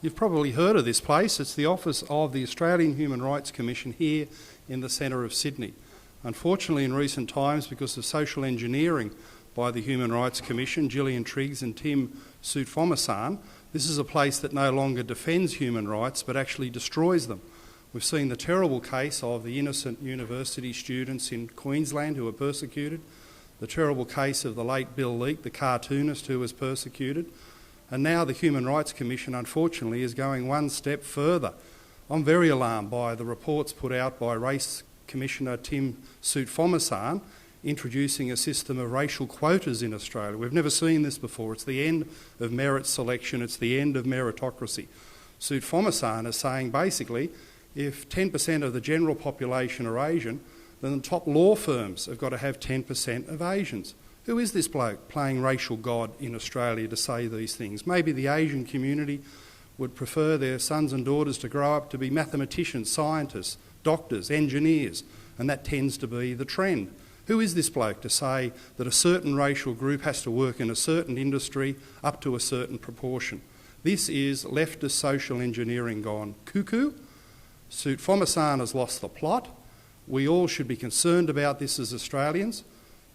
You've probably heard of this place. It's the office of the Australian Human Rights Commission here in the centre of Sydney. Unfortunately, in recent times, because of social engineering by the Human Rights Commission, Gillian Triggs and Tim Soutphommasane, this is a place that no longer defends human rights but actually destroys them. We've seen the terrible case of the innocent university students in Queensland who were persecuted, the terrible case of the late Bill Leak, the cartoonist who was persecuted, and now the Human Rights Commission, unfortunately, is going one step further. I'm very alarmed by the reports put out by Race Commissioner Tim Soutphommasane introducing a system of racial quotas in Australia. We've never seen this before. It's the end of merit selection. It's the end of meritocracy. Soutphommasane is saying basically if 10% of the general population are Asian, then the top law firms have got to have 10% of Asians. Who is this bloke playing racial god in Australia to say these things? Maybe the Asian community would prefer their sons and daughters to grow up to be mathematicians, scientists, doctors, engineers, and that tends to be the trend. Who is this bloke to say that a certain racial group has to work in a certain industry up to a certain proportion? This is leftist social engineering gone cuckoo. Soutphommasane has lost the plot. We all should be concerned about this as Australians.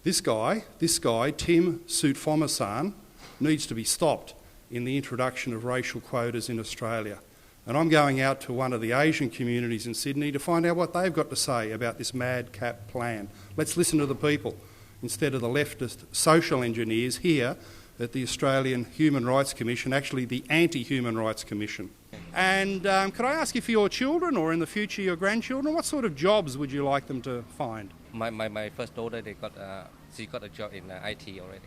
This guy, Tim Soutphommasane, needs to be stopped in the introduction of racial quotas in Australia. And I'm going out to one of the Asian communities in Sydney to find out what they've got to say about this madcap plan. Let's listen to the people instead of the leftist social engineers here at the Australian Human Rights Commission, actually the Anti-Human Rights Commission. And could I ask you for your children or in the future your grandchildren, what sort of jobs would you like them to find? My first daughter, she got a job in IT already.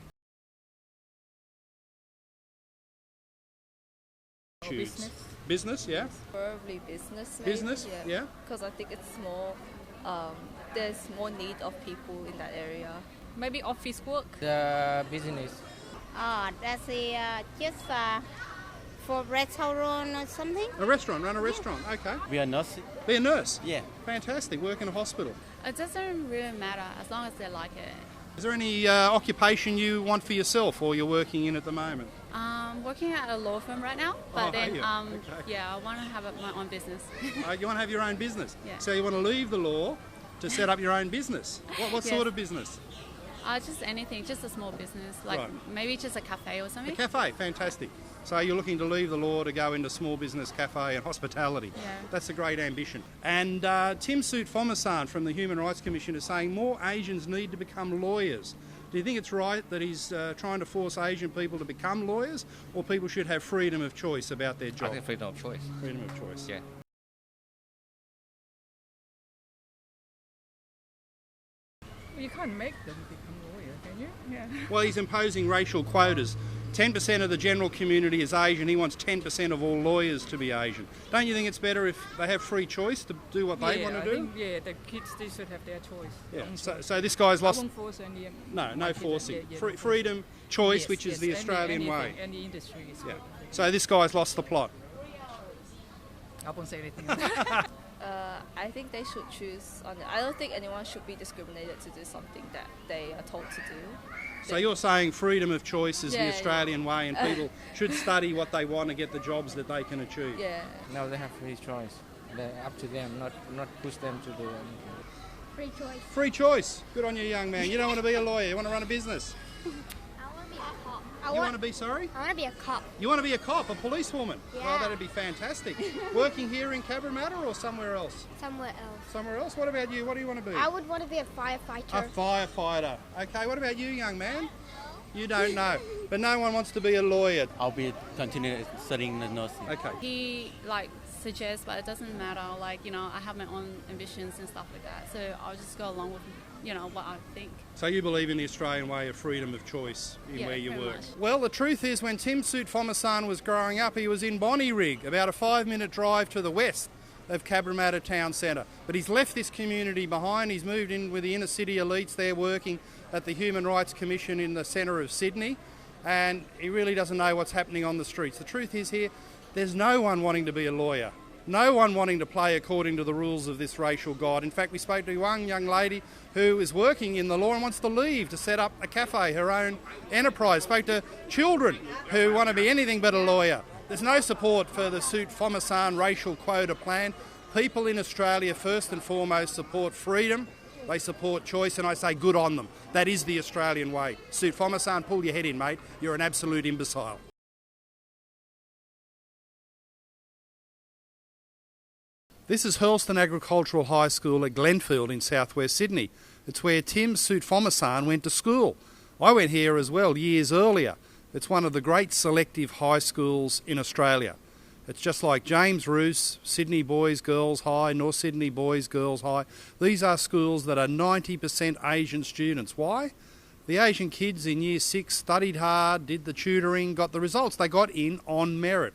Business, yeah? Probably business. Maybe. Business, yeah? Because I think it's more, there's more need of people in that area. Maybe office work. The business. That's just for restaurant or something. A restaurant, run a restaurant, okay. Be a nurse? Be a nurse? Yeah. Fantastic, work in a hospital. It doesn't really matter as long as they like it. Is there any occupation you want for yourself or you're working in at the moment? Working at a law firm right now, but okay. yeah, I want to have my own business. You want to have your own business? Yeah. So you want to leave the law to set up your own business? What sort of business? Just anything, just a small business, like maybe just a cafe or something. A cafe, fantastic. So you're looking to leave the law to go into small business, cafe and hospitality. Yeah. That's a great ambition. And Tim Soutphommasane from the Human Rights Commission is saying more Asians need to become lawyers. Do you think it's right that he's trying to force Asian people to become lawyers, or people should have freedom of choice about their job? I think freedom of choice. Freedom of choice. Yeah. You can't make them become lawyers, can you? Yeah. Well, he's imposing racial quotas. 10% of the general community is Asian. He wants 10% of all lawyers to be Asian. Don't you think it's better if they have free choice to do what they want to do? Yeah, the kids, they should have their choice. Yeah. So this guy's lost... I won't force any... No forcing. Freedom, choice, which is the Australian way. Any industry is good. So this guy's lost the plot. I won't say anything. I think they should choose. I don't think anyone should be discriminated to do something that they are told to do. So you're saying freedom of choice is the Australian way and people should study what they want to get the jobs that they can achieve? Yeah. No, they have free choice. They're up to them, not push them to do anything. Free choice. Free choice. Good on you, young man. You don't want to be a lawyer. You want to run a business. I want to be a cop. You want to be, sorry? I want to be a cop. You want to be a cop, a policewoman? Yeah. Well, that'd be fantastic. Working here in Cabramatta or somewhere else? Somewhere else. Somewhere else? What about you? What do you want to be? I would want to be a firefighter. A firefighter. Okay, what about you, young man? You don't know. But no one wants to be a lawyer. I'll be continuing studying the nursing. Okay. He suggests, but it doesn't matter. I have my own ambitions and stuff like that. So I'll just go along with, what I think. So you believe in the Australian way of freedom of choice in where you work? Much. Well, the truth is when Tim Soutphommasane was growing up, he was in Bonnyrigg, about a 5-minute drive to the west of Cabramatta Town Centre. But he's left this community behind. He's moved in with the inner city elites there working at the Human Rights Commission in the centre of Sydney, and he really doesn't know what's happening on the streets. The truth is here, there's no one wanting to be a lawyer. No one wanting to play according to the rules of this racial god. In fact, we spoke to one young lady who is working in the law and wants to leave to set up a cafe, her own enterprise. Spoke to children who want to be anything but a lawyer. There's no support for the Soutphommasane racial quota plan. People in Australia first and foremost support freedom, they support choice, and I say good on them. That is the Australian way. Soutphommasane, pull your head in, mate. You're an absolute imbecile. This is Hurlston Agricultural High School at Glenfield in southwest Sydney. It's where Tim Soutphommasane went to school. I went here as well years earlier. It's one of the great selective high schools in Australia. It's just like James Roos, Sydney Boys Girls High, North Sydney Boys Girls High. These are schools that are 90% Asian students. Why? The Asian kids in Year 6 studied hard, did the tutoring, got the results. They got in on merit.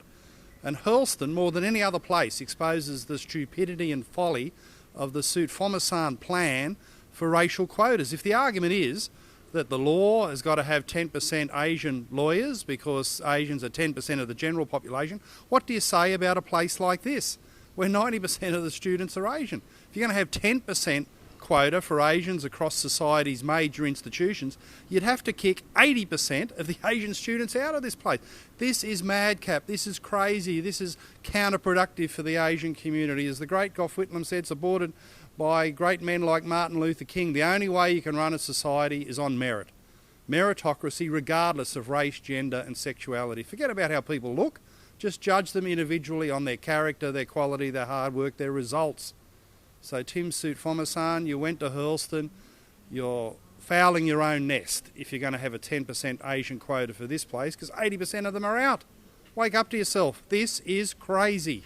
And Hurlston, more than any other place, exposes the stupidity and folly of the Soutphommasane plan for racial quotas. If the argument is that the law has got to have 10% Asian lawyers because Asians are 10% of the general population, what do you say about a place like this where 90% of the students are Asian? If you're going to have 10% quota for Asians across society's major institutions, you'd have to kick 80% of the Asian students out of this place. This is madcap, this is crazy, this is counterproductive for the Asian community. As the great Gough Whitlam said, supported by great men like Martin Luther King, the only way you can run a society is on merit. Meritocracy regardless of race, gender and sexuality. Forget about how people look, just judge them individually on their character, their quality, their hard work, their results. So Tim Soutphommasane, you went to Hurlston, you're fouling your own nest if you're going to have a 10% Asian quota for this place because 80% of them are out. Wake up to yourself. This is crazy.